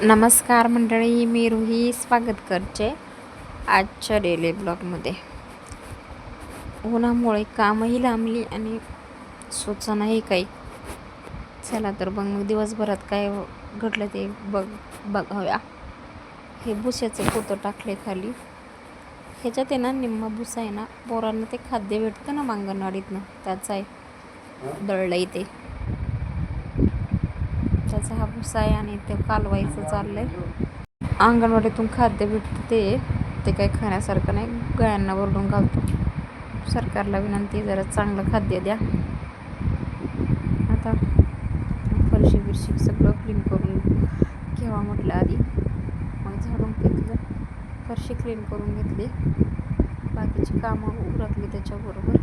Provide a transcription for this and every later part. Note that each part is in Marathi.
नमस्कार मंडळी, मी रुही स्वागत करते आजच्या डेली ब्लॉगमध्ये. उन्हामुळे कामही लांबली आणि सुचनाही काही. चला तर मग दिवसभरात काय घडलं ते बघाव्या. हे भुस्याचं पोतं टाकले खाली. ह्याच्यात आहे ना निम्मा भुसा आहे ना, पोरांना ते खाद्य भेटतं ना अंगणवाडीतनं, त्याचं आहे दळलं इथे. त्याचा हा भुसा आहे आणि ते कालवायचं चाललंय. अंगणवाडीतून खाद्य भेटतं ते काही खाण्यासारखं नाही, गायांना वरडून घालतो. सरकारला विनंती, जरा चांगलं खाद्य द्या. आता फरशी बिरशी सगळं क्लीन करून घ्यावा म्हटलं आधी. मग झाडून घेतलं, फरशी क्लीन करून घेतली, बाकीची कामं उरकली. त्याच्याबरोबर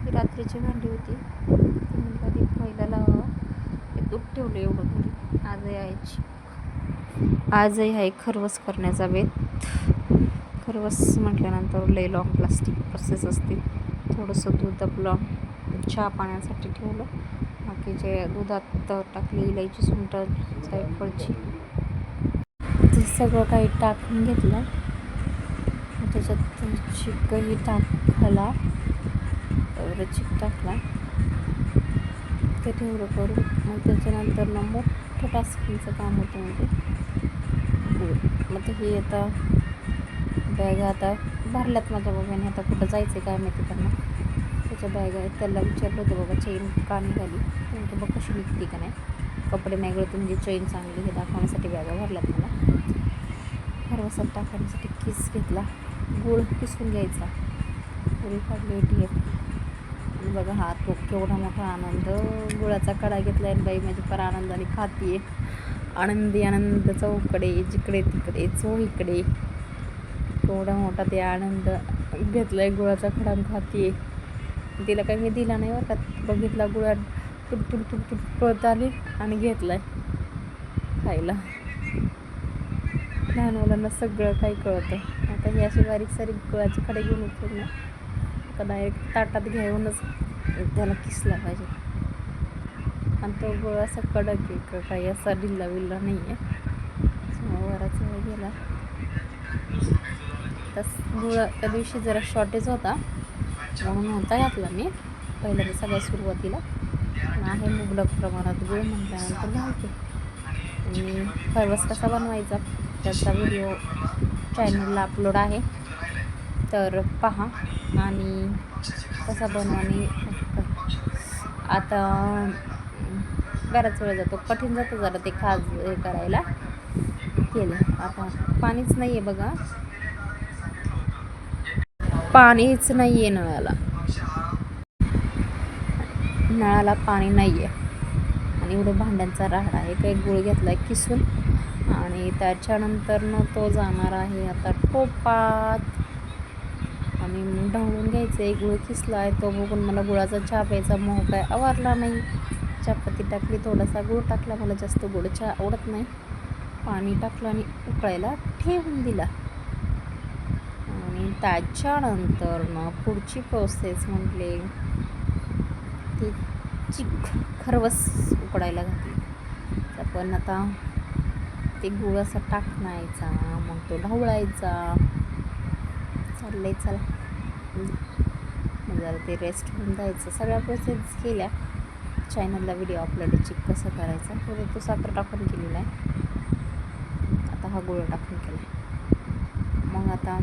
ही रात्रीची भांडी होती, ती म्हणलं आधी पहिला लावावं. हे दूध ठेवलं एवढं घरी. आजही आहे खरवस करण्याचा बेत. खरवस म्हटल्यानंतर लई लॉंग प्लास्टिक प्रोसेस असते. थोडंसं दूध आपलं चहा पाण्यासाठी ठेवलं, बाकीचे दुधात टाकली इलायची, सुंठ, जायफळची, ते सगळं काही टाकून घेतलं. त्याच्यात चिकही टाकला, चिक टाकला, ते ठेवलं करून. मग त्याच्यानंतर ना मोठं टास्किंगचं काम होतं म्हणजे मग हे आता बॅगा आता भरल्यात माझ्या बाबाने. आता कुठं जायचं आहे काय माहिती त्यांना. त्याच्या बॅगा आहेत. त्याला विचारलं होतं बाबा चेन का निघाली, म्हणजे बघ कशी निघते का नाही. कपडे नाही गळते म्हणजे चेन चांगली हे दाखवण्यासाठी बॅगा भरल्यात मला. खरवसात टाकण्यासाठी किस घेतला, गूळ किसून घ्यायचा, पुरी काढली होती. आणि बघा हा तो केवढा मोठा आनंद, गुळाचा कडा घेतला आहे बाई माझी फार आनंदाने खातीये. आनंदी आनंद चौकडे, जिकडे तिकडे चोहीकडे, केवढा मोठा ते आनंद घेतलाय. गुळाचा खडा खातीये. तिला काही मी दिला नाही बरं का. बघितला गुळात तुडतुड तुडतुड पळत आली आणि घेतलाय खायला. लहान मुलांना सगळं काही कळतं. आता ही अशी बारीक सारीक गुळाचे खडे घेऊन उठून आता डायरेक्ट ताटात घेऊनच त्याला किसला पाहिजे. आणि तो गुळ असा कडक आहे, काही असा ढिल्ला बिल्ला नाही आहे. वराचा वेळ गेला. तस गुळ त्या दिवशी जरा शॉर्टेज होता म्हणून नव्हता घातला मी पहिल्यांदा सगळ्या सुरुवातीला. आहे मुबलक प्रमाणात गुळ म्हटल्यानंतर घालते. आणि खरवस कसा बनवायचा त्याचा व्हिडिओ चॅनलला अपलोड आहे, तर पहा. आणि कसा बनवाने आता बराच वेळ जातो, कठीण जातं जरा ते खाज हे करायला. केलं आता पाणीच नाही आहे बघा, पाणीच नाही आहे नळाला पाणी नाही आहे. आणि एवढं भांड्यांचा राहाडा आहे. काही गुळ घेतला आहे किसून आणि त्याच्यानंतर तो जाणार आहे आता टोपात. आणि मग ढवळून घ्यायचं आहे. गुळ किसला आहे तो बघून मला गुळाचा चहा प्यायचा मोह काय आवारला नाही. चहापत्ती टाकली, थोडासा गुळ टाकला, मला जास्त गोड चहा आवडत नाही. पाणी टाकलं आणि उकळायला ठेवून दिला. आणि त्याच्यानंतर पुढची प्रोसेस म्हटले ती खरवस उकडायला घातली. पण आता ते गुळ असा टाकण्याचा, मग तो ढवळायचा. चाललंय चला जरा ते रेस्ट होऊन जायचं. सगळ्या प्रोसेस केल्या. चॅनलला व्हिडिओ अपलोड चिक कसं करायचा तो साखर टाकून केलेला आहे. आता हा गुळ टाकून केला. मग आता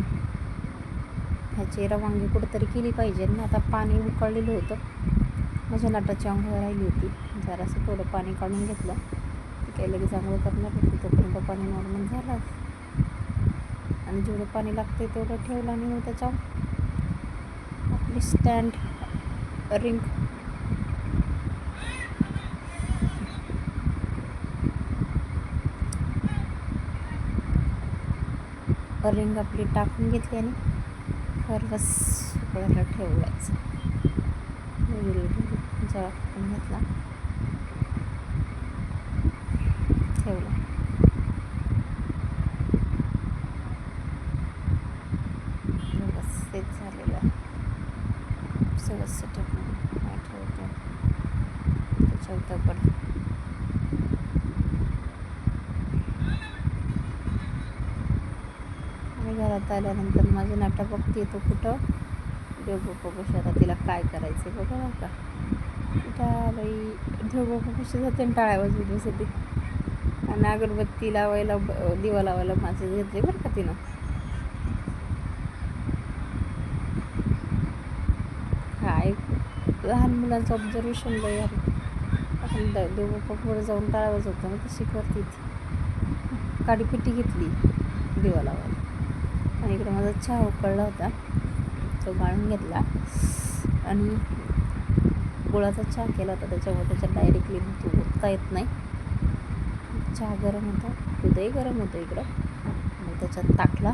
ह्याची रवानगी कुठंतरी केली पाहिजे ना. आता पाणी उकळलेलं होतं, माझ्या नाटाची आंघोळ राहिली होती. जरासं थोडं पाणी काढून घेतलं. ते काही लगेच आंघोळ करणार होती, तोपर्यंत पाणी नॉर्मल झालं. आणि जेवढं पाणी लागते तेवढं ठेवलं. आणि मग त्याच्यावर आपली स्टँड रिंग आपली टाकून घेतली आणि खरवस उकळायला ठेवायचं. जरा टाकून घेतला, ठेवला. व्यवस्थित झालेलं आहे सगळं सेटअप. ठेवतो त्याच्या दगड घरात आल्यानंतर माझं नाटक बघते तो कुठं देवबापापाशी. आता तिला काय करायचं बघा का. बाई देवबापापाशी जाते आणि टाळ्या वाजवत बसते आणि अगरबत्ती लावायला दिवा लावायला माझं घेतले बरं का तिनं. काय लहान मुलांचं ऑब्झर्वेशन लय यार. आपण देवबापापुढे जाऊन टाळ्या वाजवतो ना तशी करते ती. काडीपिटी घेतली दिवा लावायला आणि इकडे माझा चहा उकळला होता तो गाळून घेतला आणि गुळाचा चहा केला होता. त्याच्यामुळे त्याच्यात डायरेक्टली दूध ओतता येत नाही. चहा गरम होता, दूधही गरम होतं इकडं आणि त्याच्यात टाकला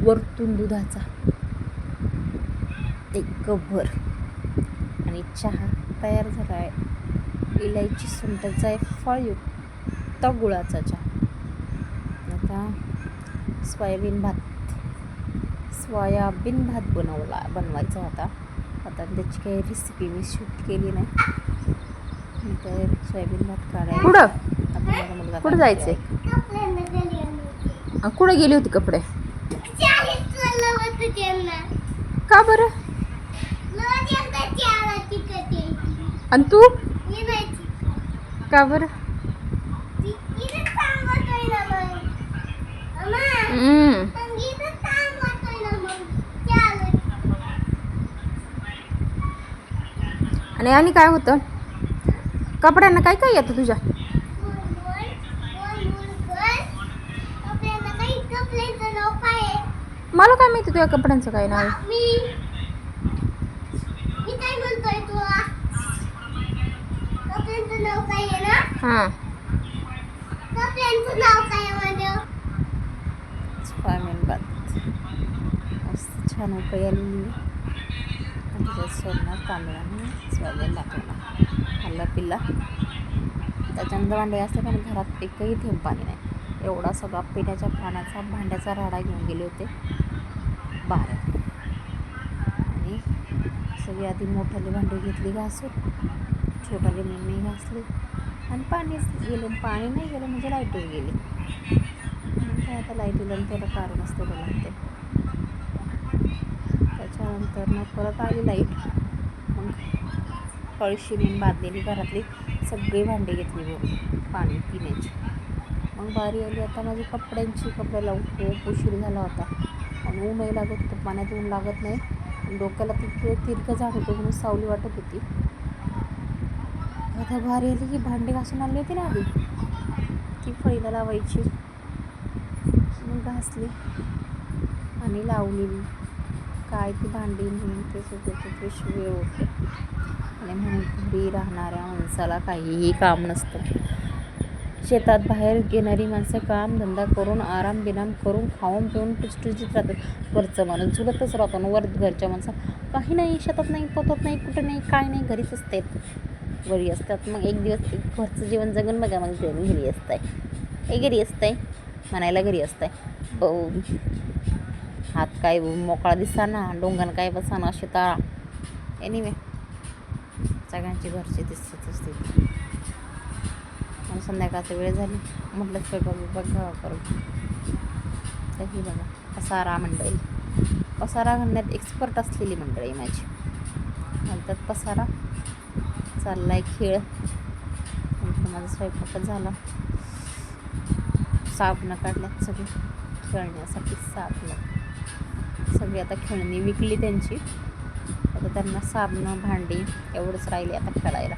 वरतून दुधाचा 1 कपभर आणि चहा तयार झाला आहे. इलायची सुंठ जायफळयुक्त गुळाचा चहा. आता सोयाबीन भात बनवायचा होता. आता त्याची काही रेसिपी मी शूट केली नाही. तर सोयाबीन भात काढायला कुठं जायचंय? कुठं गेली होती कपडे? का बरं? आणि तू का बरं? आणि काय होतं कपड्यांना? काय काय येतं तुझ्या? मला काय माहिती तुझ्या कपड्यांचं काय नाव आहे? हां सोयाबीन भात मस्त छान उकळी आलेली. त्याच्यात सोडणार तांदळाने सोयाबीन टाकला खाल्ला पिल्ला. त्याच्यानंतर भांडे असते पण घरात एकही थेंब पाणी नाही. एवढा सगळा पिण्याच्या पाण्याचा भांड्याचा राडा घेऊन गेले होते बाहेर आणि सगळी आधी मोठाली भांडी घेतली घासून, छोटाली मी घासली आणि पाणीच गेलं. पाणी नाही गेलं म्हणजे लाईटच गेली. काय आता लाईटीला त्याला कारण असतं लागते. त्याच्यानंतर मग परत आली लाईट. मग कळशीने बादलीने घरातली सगळी भांडी घेतली बघून पाणी पिण्याची. मग बारी आली आता माझी कपड्यांची. कपडे लावून खूप उशीर झाला होता आणि ऊनही लागत होतं. पाण्यात ऊन लागत नाही. डोक्याला तिरकं झाड होतं म्हणून सावली वाटत होती. आता भारी आली की भांडी घासून आणली होती ना आधी ती फळीला लावायची. मग घासली आणि लावलेली. काय ती भांडी म्हणून ते सगळं वेळ होते आणि म्हणून घरी राहणाऱ्या माणसाला काहीही काम नसतं. शेतात बाहेर गेणारी माणसं काम धंदा करून आराम बिराम करून खाऊन पिऊन टुचटुचीत राहतात. वरचं माणूस झुलतच राहतो ना. वर घरच्या माणसं काही नाही, शेतात नाही, पोतात नाही, कुठं नाही, काय नाही, घरीच असते. घरी असतात. मग एक दिवस एक घरचं जीवन जगून बघा. मग घरी असतंय हे घरी असतंय म्हणायला घरी असतंय. हात काय मोकळा दिसाना, डोंगण काय बसाना शेताळा. एनिवे सगळ्यांची घरची दिसत असते. आणि संध्याकाळची वेळ झाली म्हटलं स्वयंपाक घ्यावा करून. तरी बघा पसारा मंडळी. पसारा घालण्यात एक्सपर्ट असलेली मंडळी माझी. घालतात पसारा. चाललाय खेळ. माझा स्वयंपाक झाला. साबणं काढल्यात सगळी खेळण्यासाठी. साबणं सगळी आता खेळणी विकली त्यांची. आता त्यांना साबणं भांडी एवढंच राहिले आता खेळायला.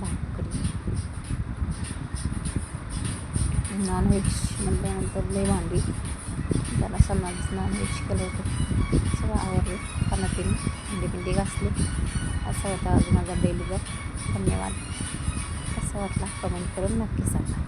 भाकरी नॉनव्हेज म्हटल्यानंतर लई भांडी. त्याला समाज नॉनव्हेज केलं होतं. सगळं आवडलं. खाणंपिणं भांडी घासली. असं होता आज माझा डेलीवर. धन्यवाद. कसं वाटला कमेंट करून नक्की सांगा.